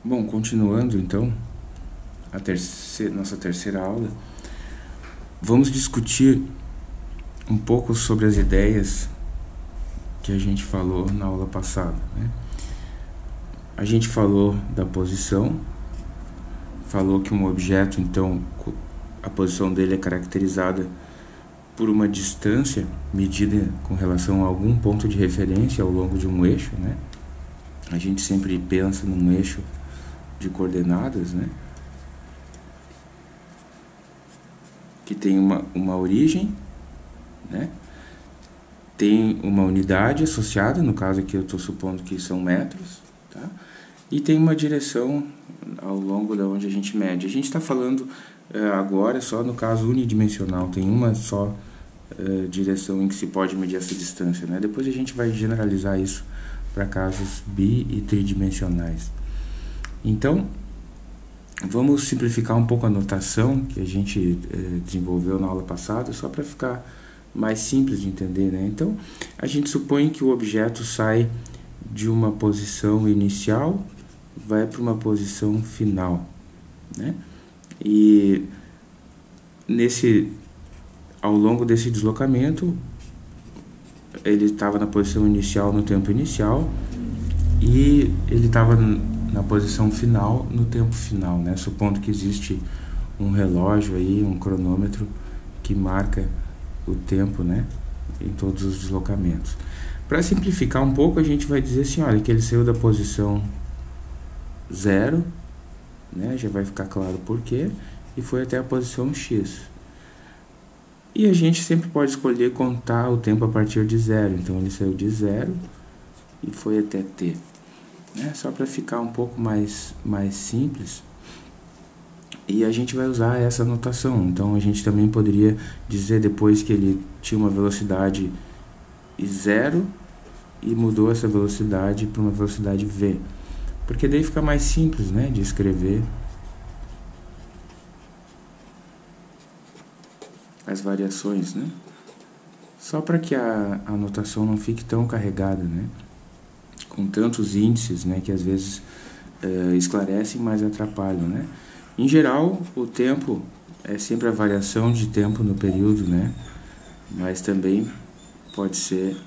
Bom, continuando então nossa terceira aula, vamos discutir um pouco sobre as ideias que a gente falou na aula passada, né? A gente falou da posição, falou que um objeto, então, a posição dele é caracterizada por uma distância medida com relação a algum ponto de referência ao longo de um eixo, né? A gente sempre pensa num eixo de coordenadas, né? Que tem uma origem, né? Tem uma unidade associada, no caso aqui eu estou supondo que são metros, tá? E tem uma direção ao longo da onde a gente mede. A gente está falando agora só no caso unidimensional, tem uma só direção em que se pode medir essa distância, né? Depois a gente vai generalizar isso para casos bi- e tridimensionais. Então, vamos simplificar um pouco a notação que a gente desenvolveu na aula passada, só para ficar mais simples de entender, né? Então, a gente supõe que o objeto sai de uma posição inicial, vai para uma posição final, né? E ao longo desse deslocamento, ele estava na posição inicial no tempo inicial e ele estava na posição final no tempo final, né? Supondo que existe um relógio aí, um cronômetro que marca o tempo, né, em todos os deslocamentos. Para simplificar um pouco, a gente vai dizer assim, olha, que ele saiu da posição 0, né, já vai ficar claro por quê, e foi até a posição X. E a gente sempre pode escolher contar o tempo a partir de 0, então ele saiu de 0 e foi até T. Né? Só para ficar um pouco mais simples, e a gente vai usar essa notação. Então a gente também poderia dizer depois que ele tinha uma velocidade 0 e mudou essa velocidade para uma velocidade v, porque daí fica mais simples, né, de escrever as variações, né? Só para que a notação não fique tão carregada, né, com tantos índices, né, que às vezes esclarecem, mas atrapalham, né? Em geral, o tempo é sempre a variação de tempo no período, né? Mas também pode ser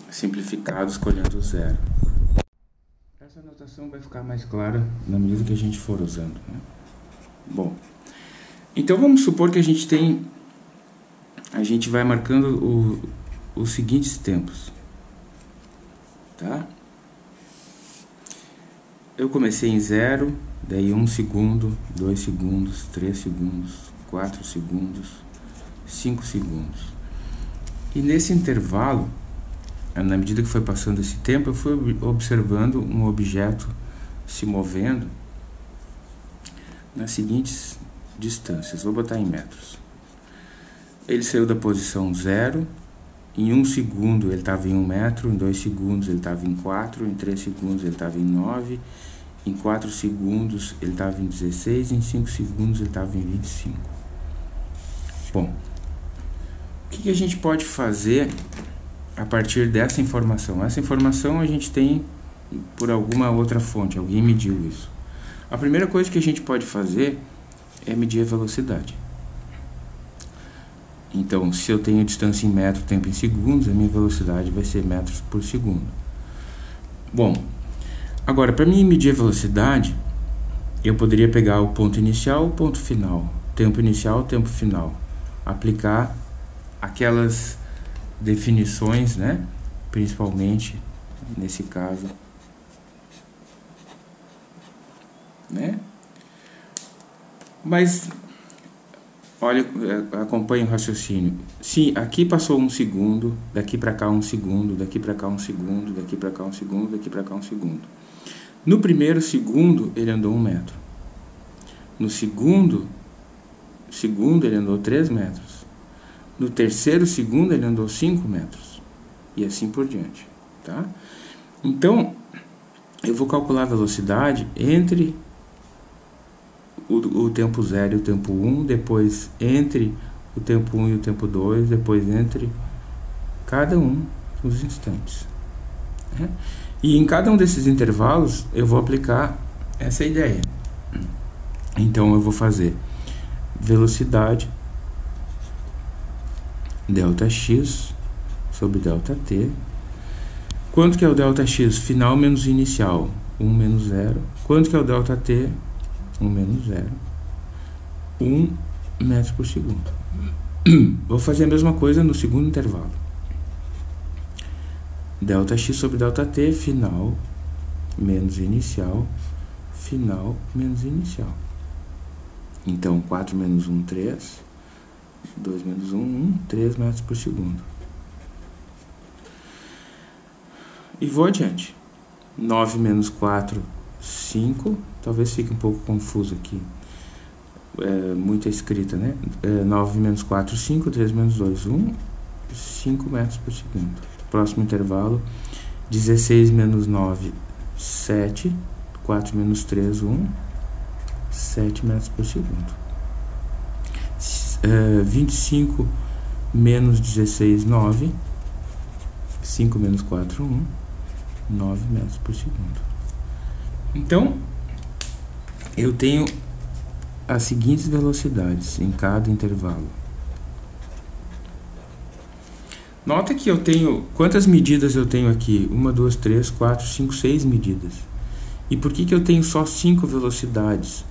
simplificado escolhendo 0. Essa notação vai ficar mais clara na medida que a gente for usando, né? Bom, então vamos supor que a gente vai marcando os seguintes tempos, tá? Eu comecei em 0, daí 1 segundo, 2 segundos, 3 segundos, 4 segundos, 5 segundos. E nesse intervalo, na medida que foi passando esse tempo, eu fui observando um objeto se movendo nas seguintes distâncias. Vou botar em metros. Ele saiu da posição 0, em 1 segundo ele estava em 1 metro, em 2 segundos ele estava em 4, em 3 segundos ele estava em 9, em 4 segundos ele estava em 16, em 5 segundos ele estava em 25. Bom, o que a gente pode fazer a partir dessa informação? Essa informação a gente tem por alguma outra fonte, alguém mediu isso. A primeira coisa que a gente pode fazer é medir a velocidade. Então, se eu tenho distância em metro, tempo em segundos, a minha velocidade vai ser metros por segundo. Bom, agora, para mim medir a velocidade, eu poderia pegar o ponto inicial, o ponto final, tempo inicial, tempo final, aplicar aquelas definições, né? Principalmente nesse caso, né? Mas olha, acompanhe o raciocínio. Se aqui passou 1 segundo, daqui para cá 1 segundo, daqui para cá 1 segundo, daqui para cá 1 segundo, daqui para cá 1 segundo. No primeiro segundo ele andou 1 metro. No segundo ele andou 3 metros. no terceiro segundo ele andou 5 metros, e assim por diante, tá? Então, eu vou calcular a velocidade entre o tempo 0 e o tempo 1, depois entre o tempo 1 e o tempo 2, depois entre cada um dos instantes, né? E em cada um desses intervalos eu vou aplicar essa ideia. Então eu vou fazer velocidade ΔX sobre ΔT. Quanto que é o ΔX? Final menos inicial, 1 menos 0. Quanto que é o ΔT? 1 menos 0. 1 metro por segundo. Vou fazer a mesma coisa no segundo intervalo. ΔX sobre ΔT, final menos inicial, final menos inicial. Então, 4 menos 1, 3. 2 menos 1, 1. 3 metros por segundo. E vou adiante. 9 menos 4, 5. Talvez fique um pouco confuso aqui. Muita escrita, né? 9 menos 4, 5. 3 menos 2, 1. 5 metros por segundo. Próximo intervalo. 16 menos 9, 7. 4 menos 3, 1. 7 metros por segundo. 25 menos 16, 9. 5 menos 4, 1. 9 metros por segundo. Então, eu tenho as seguintes velocidades em cada intervalo. Nota que eu tenho... Quantas medidas eu tenho aqui? 1, 2, 3, 4, 5, 6 medidas. E por que eu tenho só 5 velocidades?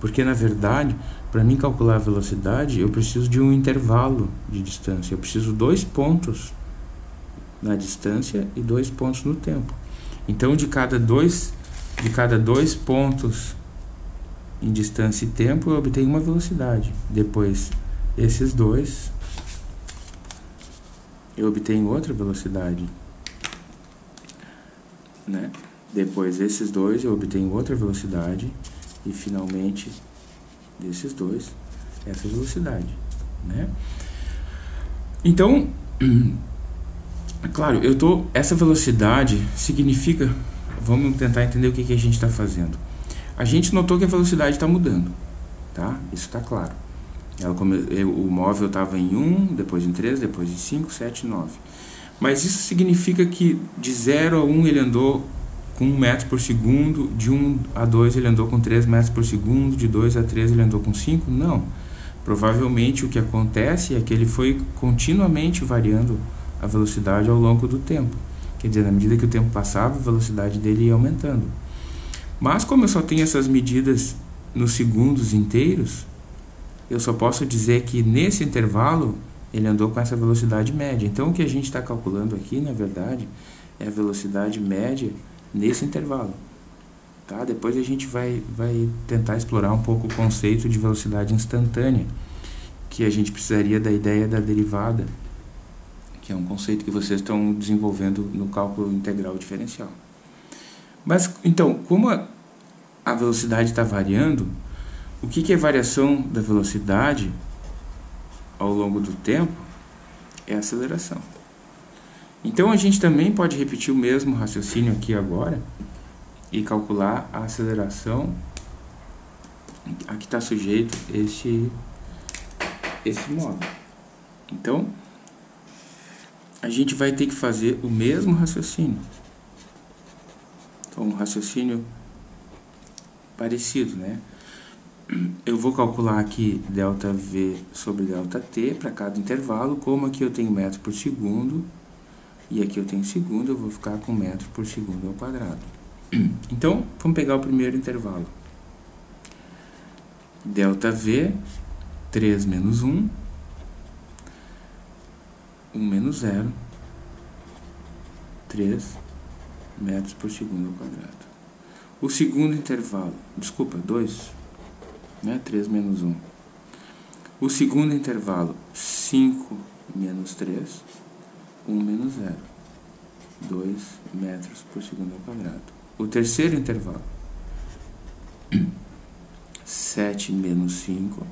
Porque, na verdade, para mim calcular a velocidade, eu preciso de um intervalo de distância. Eu preciso 2 pontos na distância e 2 pontos no tempo. Então, de cada dois pontos em distância e tempo, eu obtenho uma velocidade. Depois, esses dois, eu obtenho outra velocidade, né? Depois, esses dois, eu obtenho outra velocidade. E, finalmente, desses dois, essa velocidade, né? Então, claro, essa velocidade significa... Vamos tentar entender o que a gente está fazendo. A gente notou que a velocidade está mudando, tá? Isso está claro. O móvel estava em 1, depois em 3, depois em 5, 7, 9. Mas isso significa que de 0 a 1 ele andou com 1 metro por segundo, de 1 a 2 ele andou com 3 metros por segundo, de 2 a 3 ele andou com 5? Não. Provavelmente o que acontece é que ele foi continuamente variando a velocidade ao longo do tempo. Quer dizer, na medida que o tempo passava, a velocidade dele ia aumentando. Mas como eu só tenho essas medidas nos segundos inteiros, eu só posso dizer que nesse intervalo ele andou com essa velocidade média. Então o que a gente está calculando aqui, na verdade, é a velocidade média nesse intervalo, tá? Depois a gente vai tentar explorar um pouco o conceito de velocidade instantânea, que a gente precisaria da ideia da derivada, que é um conceito que vocês estão desenvolvendo no cálculo integral diferencial. Mas, então, como a velocidade está variando, o que é variação da velocidade ao longo do tempo? É a aceleração. Então, a gente também pode repetir o mesmo raciocínio aqui agora e calcular a aceleração a que está sujeito esse módulo. Então, a gente vai ter que fazer o mesmo raciocínio. Então, um raciocínio parecido, né? Eu vou calcular aqui ΔV sobre ΔT para cada intervalo. Como aqui eu tenho metro por segundo e aqui eu tenho segundo, eu vou ficar com metro por segundo ao quadrado. Então, vamos pegar o primeiro intervalo. ΔV, 3 menos 1, 1 menos 0, 3 metros por segundo ao quadrado. O segundo intervalo, desculpa, 2, né? 3 menos 1. O segundo intervalo, 5 menos 3, 1 menos 0, 2 metros por segundo ao quadrado. O terceiro intervalo, 7 menos 5,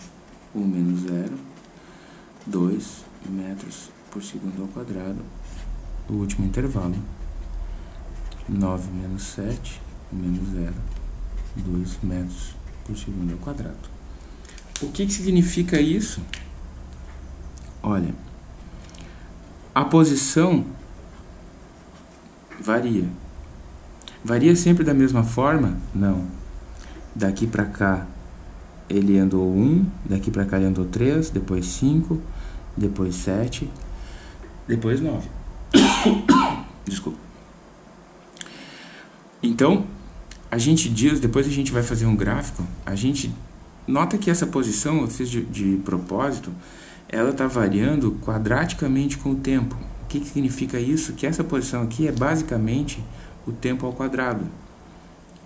1 menos 0, 2 metros por segundo ao quadrado, o último intervalo. 9 menos 7, menos 0, 2 metros por segundo ao quadrado. O que significa isso? Olha, a posição varia. Varia sempre da mesma forma? Não. Daqui para cá ele andou 1, daqui para cá ele andou 3, depois 5, depois 7, depois 9. Desculpa. Então, a gente diz, depois a gente vai fazer um gráfico, a gente nota que essa posição, eu fiz de propósito, ela está variando quadraticamente com o tempo. O que significa isso? Que essa posição aqui é basicamente o tempo ao quadrado.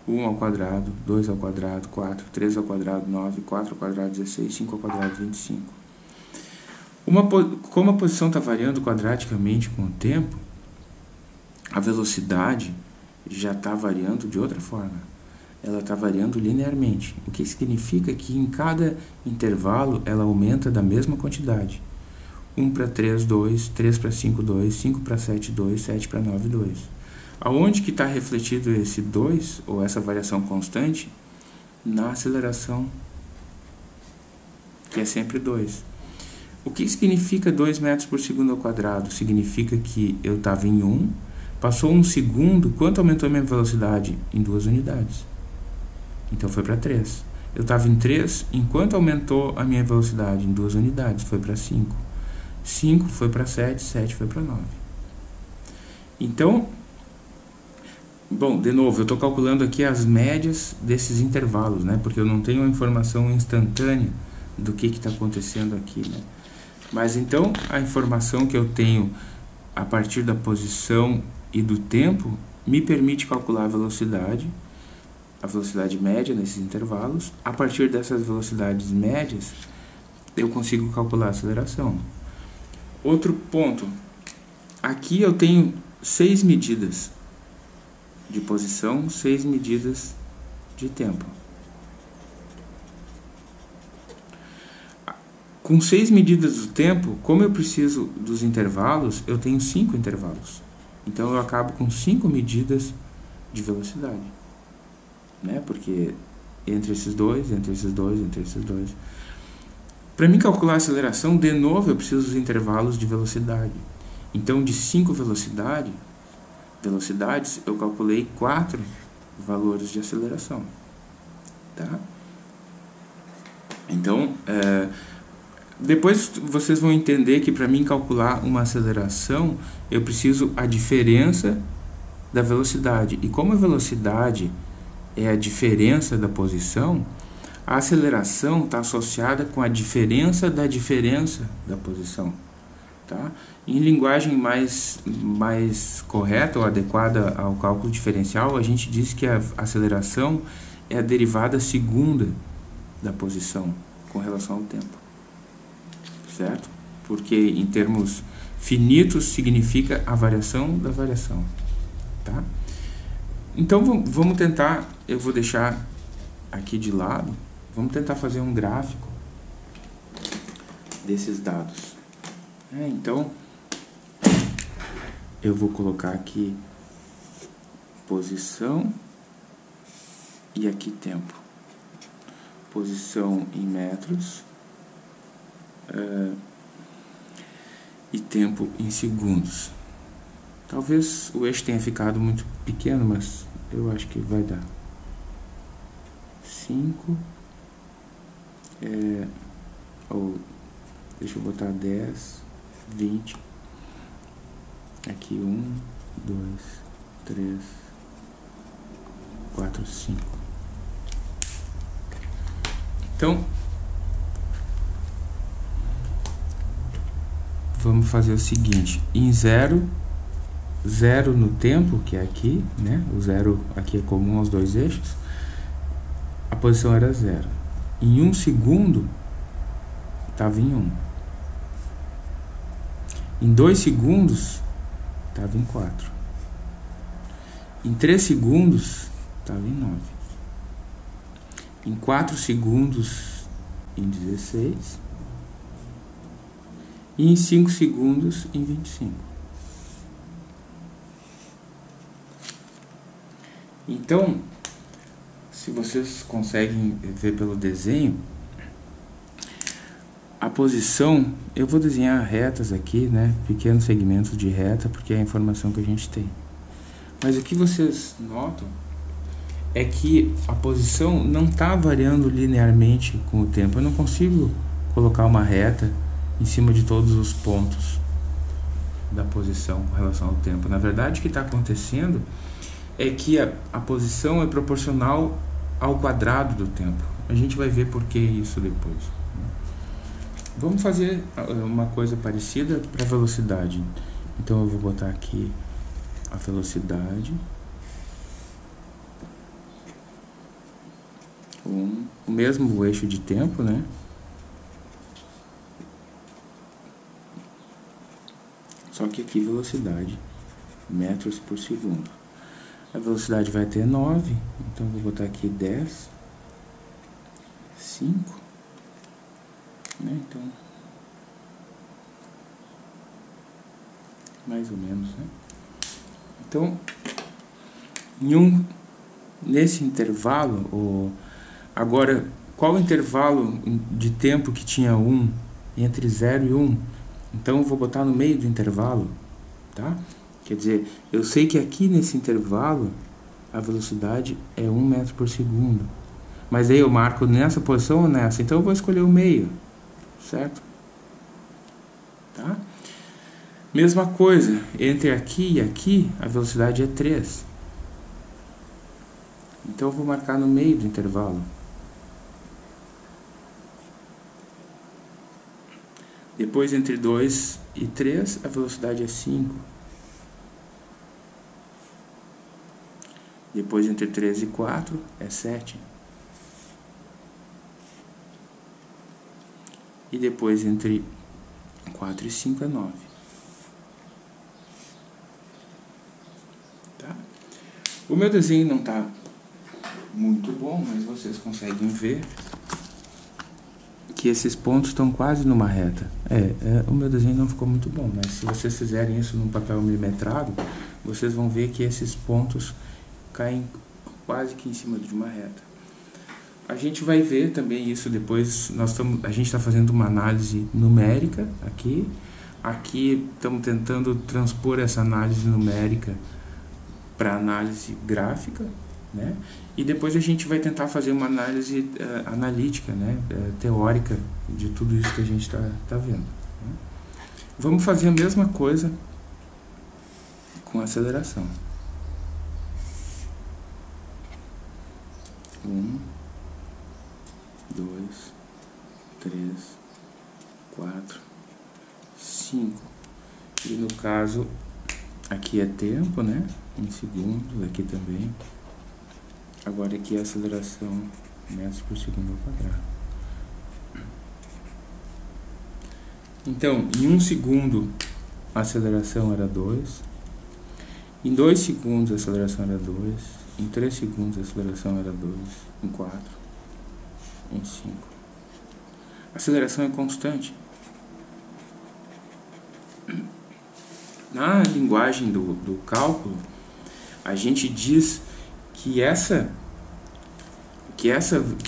1 ao quadrado, 2 ao quadrado, 4, 3 ao quadrado, 9, 4 ao quadrado, 16, 5 ao quadrado, 25. Como a posição está variando quadraticamente com o tempo, a velocidade já está variando de outra forma. Ela está variando linearmente. O que significa que em cada intervalo ela aumenta da mesma quantidade. 1 para 3, 2, 3 para 5, 2, 5 para 7, 2, 7 para 9, 2. Aonde que está refletido esse 2, ou essa variação constante? Na aceleração, que é sempre 2. O que significa 2 metros por segundo ao quadrado? Significa que eu estava em 1, passou 1 segundo, quanto aumentou a minha velocidade? Em 2 unidades. Então foi para 3. Eu estava em 3, enquanto aumentou a minha velocidade? Em 2 unidades, foi para 5. 5 foi para 7, 7 foi para 9. Então, bom, de novo, eu estou calculando aqui as médias desses intervalos, né? Porque eu não tenho uma informação instantânea do que está acontecendo aqui, né? Mas então, a informação que eu tenho a partir da posição e do tempo me permite calcular a velocidade média nesses intervalos. A partir dessas velocidades médias, eu consigo calcular a aceleração. Outro ponto, aqui eu tenho 6 medidas de posição, 6 medidas de tempo. Com 6 medidas do tempo, como eu preciso dos intervalos, eu tenho 5 intervalos. Então eu acabo com 5 medidas de velocidade, né? Porque entre esses dois, entre esses dois, entre esses dois. Para mim calcular a aceleração, de novo, eu preciso dos intervalos de velocidade. Então, de 5 velocidades, eu calculei 4 valores de aceleração. Tá? Então, depois vocês vão entender que para mim calcular uma aceleração, eu preciso a diferença da velocidade. E como a velocidade é a diferença da posição, a aceleração está associada com a diferença da posição. Tá? Em linguagem mais correta ou adequada ao cálculo diferencial, a gente diz que a aceleração é a derivada segunda da posição com relação ao tempo. Certo? Porque em termos finitos significa a variação da variação. Tá? Então vamos tentar, eu vou deixar aqui de lado, vamos tentar fazer um gráfico desses dados. Então, eu vou colocar aqui posição e aqui tempo. Posição em metros e tempo em segundos. Talvez o eixo tenha ficado muito pequeno, mas eu acho que vai dar. 5 ou deixa eu botar 10, 20. Aqui 1, 2, 3, 4, 5. Então, vamos fazer o seguinte: em 0 no tempo, que é aqui, né? O 0 aqui é comum aos dois eixos. A posição era 0. Em 1 segundo, estava em 1. Em 2 segundos, estava em 4. Em 3 segundos, estava em 9. Em 4 segundos, em 16. e em 5 segundos em 25. Então, se vocês conseguem ver pelo desenho, a posição, eu vou desenhar retas aqui, né, pequenos segmentos de reta, porque é a informação que a gente tem. Mas o que vocês notam é que a posição não está variando linearmente com o tempo. Eu não consigo colocar uma reta em cima de todos os pontos da posição com relação ao tempo. Na verdade, o que está acontecendo é que a posição é proporcional ao quadrado do tempo. A gente vai ver por que isso depois. Vamos fazer uma coisa parecida para a velocidade. Então eu vou botar aqui a velocidade com o mesmo eixo de tempo, né? Só que aqui velocidade, metros por segundo. A velocidade vai ter 9, então eu vou botar aqui 10, 5, né? Então, mais ou menos, né? Então, nesse intervalo, agora, qual o intervalo de tempo que tinha 1 entre 0 e 1? Então, eu vou botar no meio do intervalo, tá? Quer dizer, eu sei que aqui nesse intervalo, a velocidade é 1 metro por segundo. Mas aí eu marco nessa posição ou nessa? Então, eu vou escolher o meio, certo? Tá? Mesma coisa, entre aqui e aqui, a velocidade é 3. Então eu vou marcar no meio do intervalo. Depois, entre 2 e 3, a velocidade é 5. Depois, entre 3 e 4, é 7. E depois, entre 4 e 5, é 9. O meu desenho não está muito bom, mas vocês conseguem ver que esses pontos estão quase numa reta. O meu desenho não ficou muito bom, mas se vocês fizerem isso num papel milimetrado, vocês vão ver que esses pontos caem quase que em cima de uma reta. A gente vai ver também isso depois. A gente está fazendo uma análise numérica aqui. Aqui estamos tentando transpor essa análise numérica para análise gráfica, né? E depois a gente vai tentar fazer uma análise analítica, né? Teórica de tudo isso que a gente tá vendo, né? Vamos fazer a mesma coisa com aceleração. 1, 2, 3, 4, 5. E no caso, aqui é tempo, né? Em segundos, aqui também. Agora aqui é a aceleração, metros por segundo ao quadrado. Então, em 1 segundo, a aceleração era 2. Em 2 segundos, a aceleração era 2. Em 3 segundos, a aceleração era 2. Em 4. Em 5. A aceleração é constante. Na linguagem do cálculo, a gente diz que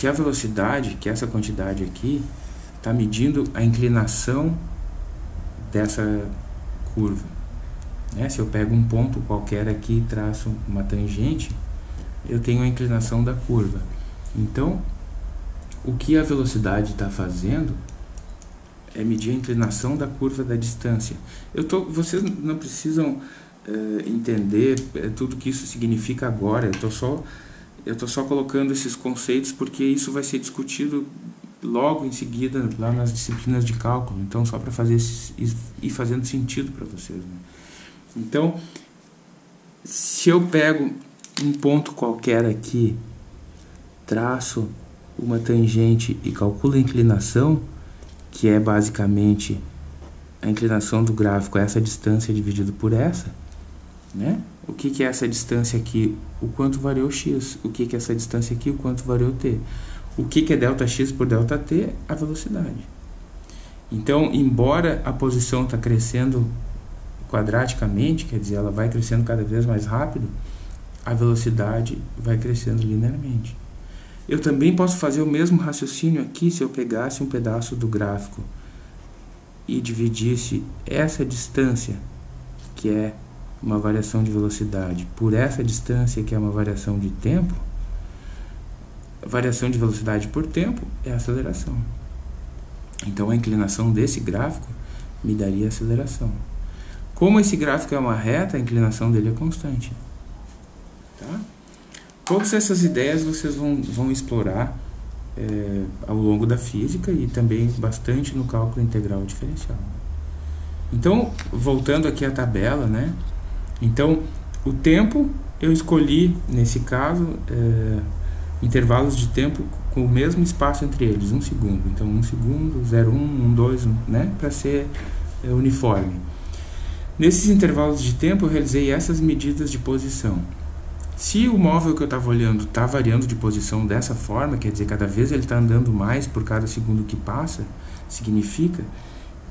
a velocidade, que essa quantidade aqui, está medindo a inclinação dessa curva, né? Se eu pego um ponto qualquer aqui e traço uma tangente, eu tenho a inclinação da curva. Então, o que a velocidade está fazendo é medir a inclinação da curva da distância. Vocês não precisam entender tudo que isso significa agora. Eu tô só colocando esses conceitos porque isso vai ser discutido logo em seguida lá nas disciplinas de cálculo. Então, só para fazer ir fazendo sentido para vocês, né? Então, se eu pego um ponto qualquer aqui, traço uma tangente e calculo a inclinação, que é basicamente a inclinação do gráfico, essa distância dividido por essa, né? O que é essa distância aqui? O quanto variou x. O que é essa distância aqui? O quanto variou t. O que é ΔX por ΔT? A velocidade. Então, embora a posição está crescendo quadraticamente, quer dizer, ela vai crescendo cada vez mais rápido, a velocidade vai crescendo linearmente. Eu também posso fazer o mesmo raciocínio aqui se eu pegasse um pedaço do gráfico e dividisse essa distância, que é uma variação de velocidade, por essa distância, que é uma variação de tempo. A variação de velocidade por tempo é a aceleração. Então, a inclinação desse gráfico me daria aceleração. Como esse gráfico é uma reta, a inclinação dele é constante. Tá? Todas essas ideias vocês vão explorar ao longo da física e também bastante no cálculo integral diferencial. Então, voltando aqui à tabela, né? Então, o tempo, eu escolhi, nesse caso, intervalos de tempo com o mesmo espaço entre eles, 1 segundo. Então, 1 segundo, 0,1, 1,2, né? Para ser uniforme. Nesses intervalos de tempo, eu realizei essas medidas de posição. Se o móvel que eu estava olhando está variando de posição dessa forma, quer dizer, cada vez ele está andando mais por cada segundo que passa, significa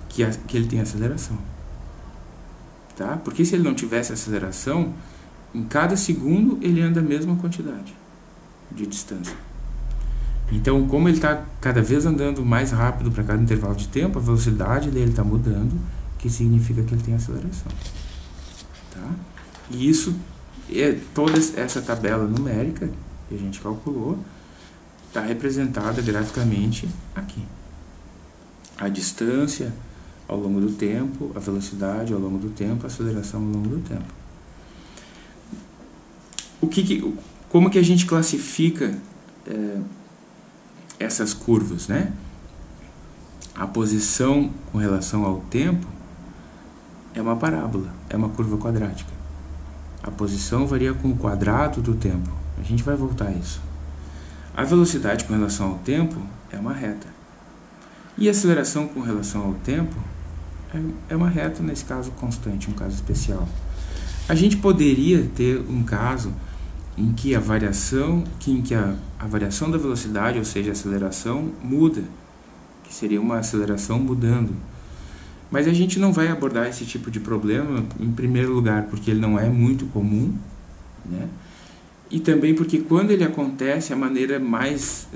que ele tem aceleração. Tá? Porque se ele não tivesse aceleração, em cada segundo ele anda a mesma quantidade de distância. Então, como ele está cada vez andando mais rápido para cada intervalo de tempo, a velocidade dele está mudando, que significa que ele tem aceleração. Tá? E isso, toda essa tabela numérica que a gente calculou, está representada graficamente aqui. A distância ao longo do tempo, a velocidade ao longo do tempo, a aceleração ao longo do tempo. Como que a gente classifica essas curvas, né? A posição com relação ao tempo é uma parábola, é uma curva quadrática. A posição varia com o quadrado do tempo. A gente vai voltar a isso. A velocidade com relação ao tempo é uma reta. E a aceleração com relação ao tempo é uma reta, nesse caso constante, um caso especial. A gente poderia ter um caso em que a variação da velocidade, ou seja, a aceleração, muda, que seria uma aceleração mudando. Mas a gente não vai abordar esse tipo de problema, em primeiro lugar, porque ele não é muito comum, né? E também porque quando ele acontece, a maneira mais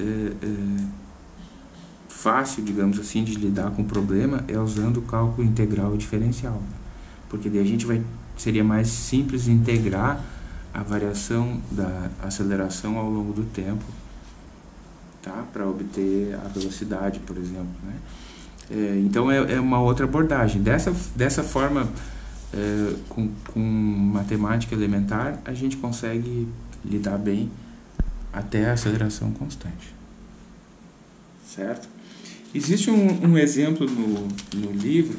fácil, digamos assim, de lidar com o problema é usando o cálculo integral e diferencial. Porque daí seria mais simples integrar a variação da aceleração ao longo do tempo, tá? Para obter a velocidade, por exemplo, né? Então é uma outra abordagem. Dessa forma, com matemática elementar, a gente consegue lidar bem até a aceleração constante. Certo? Existe um exemplo no livro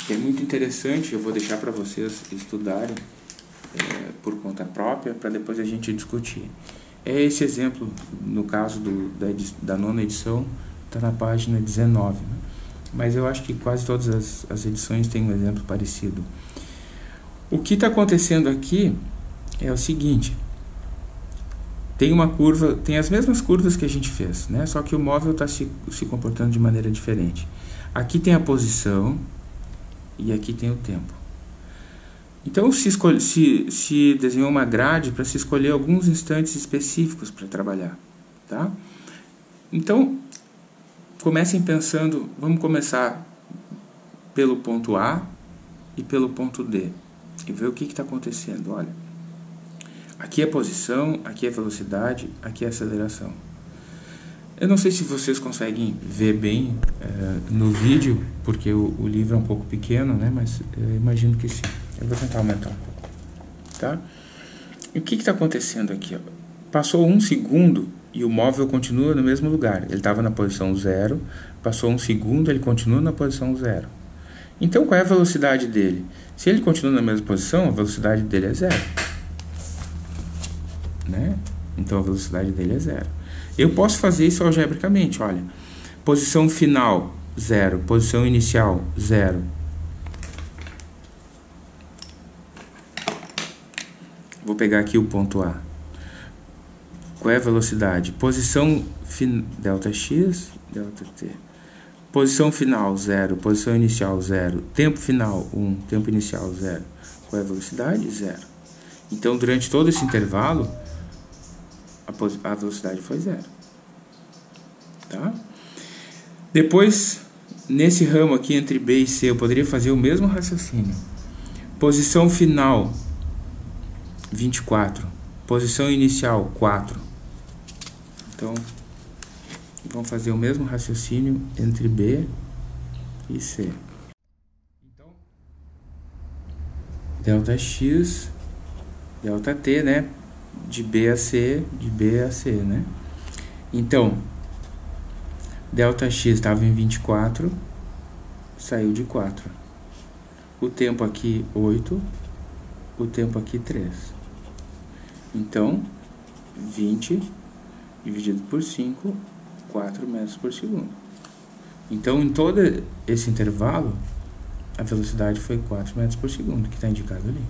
que é muito interessante, eu vou deixar para vocês estudarem por conta própria, para depois a gente discutir. É esse exemplo, no caso da 9ª edição, está na página 19, né? Mas eu acho que quase todas as edições têm um exemplo parecido. O que está acontecendo aqui é o seguinte: tem uma curva, tem as mesmas curvas que a gente fez, né? Só que o móvel está se comportando de maneira diferente. Aqui tem a posição e aqui tem o tempo. Então se desenhou uma grade para se escolher alguns instantes específicos para trabalhar, tá? Então, comecem pensando, vamos começar pelo ponto A e pelo ponto D e ver o que está acontecendo. Olha, aqui é a posição, aqui é a velocidade, aqui é a aceleração. Eu não sei se vocês conseguem ver bem no vídeo, porque o livro é um pouco pequeno, né? Mas eu imagino que sim. Eu vou tentar aumentar um pouco, tá? E o que está acontecendo aqui? Ó? Passou 1 segundo e o móvel continua no mesmo lugar. Ele estava na posição 0, passou 1 segundo, ele continua na posição 0. Então, qual é a velocidade dele? Se ele continua na mesma posição, a velocidade dele é 0. Né? Então, a velocidade dele é 0. Eu posso fazer isso algebricamente, olha. Posição final, 0. Posição inicial, 0. Vou pegar aqui o ponto A. Qual é a velocidade? Posição ΔX, ΔT. Posição final, 0. Posição inicial, 0. Tempo final, 1. Tempo inicial, 0. Qual é a velocidade? 0. Então, durante todo esse intervalo, a velocidade foi 0. Tá? Depois, nesse ramo aqui entre B e C, eu poderia fazer o mesmo raciocínio. Posição final, 24. Posição inicial, 4. Então, vamos fazer o mesmo raciocínio entre B e C. Então, delta X, delta T, né? De B a C, né? Então, delta X estava em 24, saiu de 4. O tempo aqui, 8. O tempo aqui, 3. Então, 20 dividido por 5, 4 metros por segundo. Então, em todo esse intervalo, a velocidade foi 4 metros por segundo, que está indicado ali.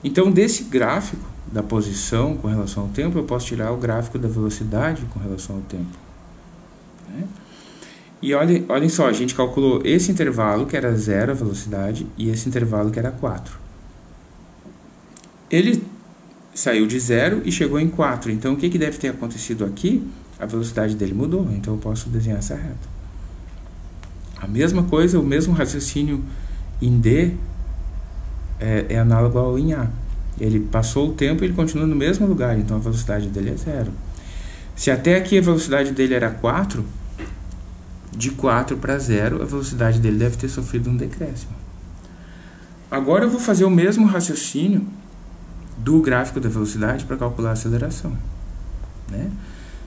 Então, desse gráfico da posição com relação ao tempo, eu posso tirar o gráfico da velocidade com relação ao tempo. Né? E olhem só, a gente calculou esse intervalo, que era 0 a velocidade, e esse intervalo, que era 4. Ele saiu de 0 e chegou em 4. Então, o que deve ter acontecido aqui? A velocidade dele mudou, então eu posso desenhar essa reta. A mesma coisa, o mesmo raciocínio em D é análogo ao em A. Ele passou o tempo e ele continua no mesmo lugar, então a velocidade dele é 0. Se até aqui a velocidade dele era 4, de 4 para 0, a velocidade dele deve ter sofrido um decréscimo. Agora eu vou fazer o mesmo raciocínio do gráfico da velocidade para calcular a aceleração. Né?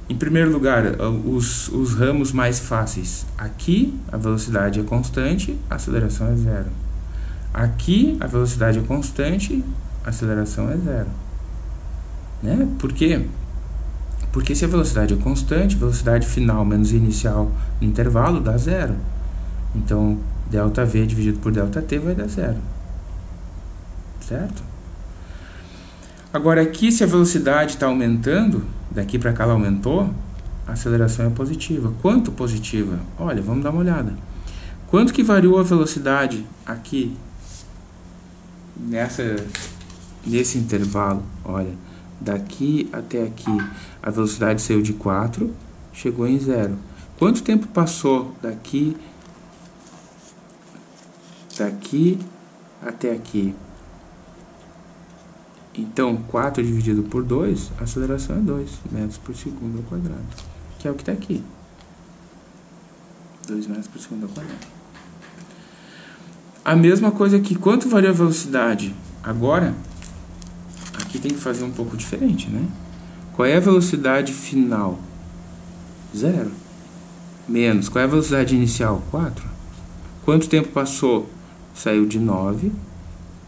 Em primeiro lugar, os ramos mais fáceis. Aqui a velocidade é constante, a aceleração é 0. Aqui a velocidade é constante, a aceleração é 0. Né? Por quê? Porque se a velocidade é constante, velocidade final menos inicial no intervalo dá 0. Então, ΔV dividido por ΔT vai dar 0. Certo? Agora, aqui, se a velocidade está aumentando, daqui para cá ela aumentou, a aceleração é positiva. Quanto positiva? Olha, vamos dar uma olhada. Quanto que variou a velocidade aqui, nesse intervalo? Olha, daqui até aqui, a velocidade saiu de 4, chegou em 0. Quanto tempo passou daqui até aqui? Então, 4 dividido por 2, a aceleração é 2 metros por segundo ao quadrado, que é o que está aqui. 2 metros por segundo ao quadrado. A mesma coisa aqui, quanto varia a velocidade? Agora, aqui tem que fazer um pouco diferente, né? Qual é a velocidade final? 0. Menos, qual é a velocidade inicial? 4. Quanto tempo passou? Saiu de 9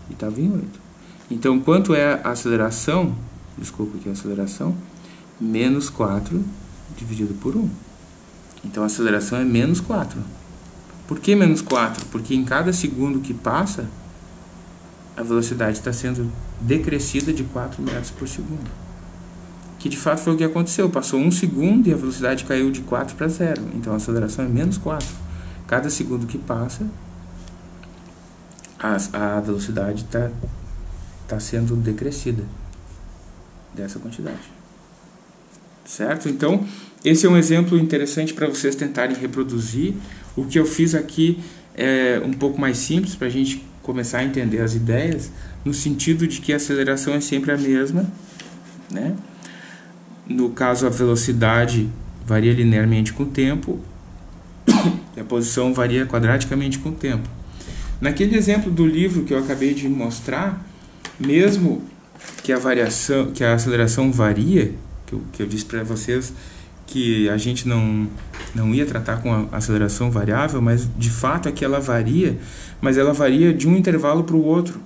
e estava em 8. Então, quanto é a aceleração? Desculpa, que é a aceleração? Menos 4 dividido por 1. Então, a aceleração é menos 4. Por que menos 4? Porque em cada segundo que passa, a velocidade está sendo decrescida de 4 metros por segundo. Que de fato foi o que aconteceu. Passou 1 segundo e a velocidade caiu de 4 para 0. Então, a aceleração é menos 4. Cada segundo que passa, a velocidade está sendo decrescida dessa quantidade. Certo? Então, esse é um exemplo interessante para vocês tentarem reproduzir. O que eu fiz aqui é um pouco mais simples para a gente começar a entender as ideias, no sentido de que a aceleração é sempre a mesma, né? No caso, a velocidade varia linearmente com o tempo e a posição varia quadraticamente com o tempo. Naquele exemplo do livro que eu acabei de mostrar, mesmo que a aceleração varia, que eu disse para vocês que a gente não ia tratar com a aceleração variável, mas de fato aqui ela varia, mas ela varia de um intervalo para o outro.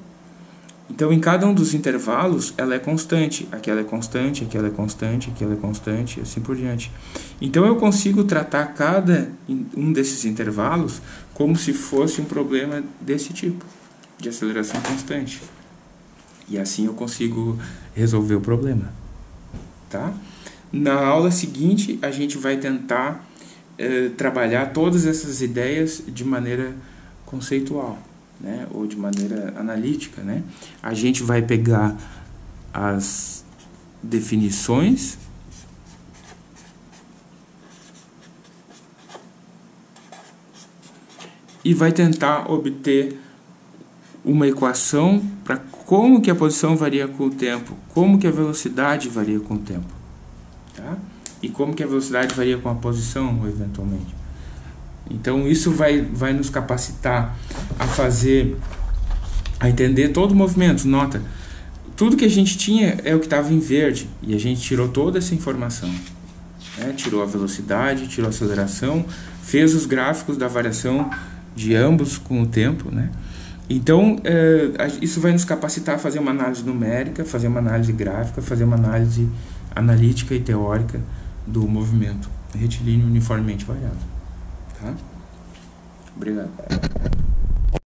Então, em cada um dos intervalos, ela é constante. Aqui ela é constante, aqui ela é constante, aqui ela é constante, e assim por diante. Então, eu consigo tratar cada um desses intervalos como se fosse um problema desse tipo, de aceleração constante. E assim eu consigo resolver o problema. Tá? Na aula seguinte, a gente vai tentar trabalhar todas essas ideias de maneira conceitual, né? Ou de maneira analítica, né? A gente vai pegar as definições e vai tentar obter uma equação para como que a posição varia com o tempo, como que a velocidade varia com o tempo, tá? E como que a velocidade varia com a posição, eventualmente. Então isso vai nos capacitar a entender todo o movimento. Nota, tudo que a gente tinha é o que estava em verde, e a gente tirou toda essa informação, né? Tirou a velocidade, tirou a aceleração, fez os gráficos da variação de ambos com o tempo, né? Então, isso vai nos capacitar a fazer uma análise numérica, fazer uma análise gráfica, fazer uma análise analítica e teórica do movimento retilíneo uniformemente variável. Tá? Obrigado.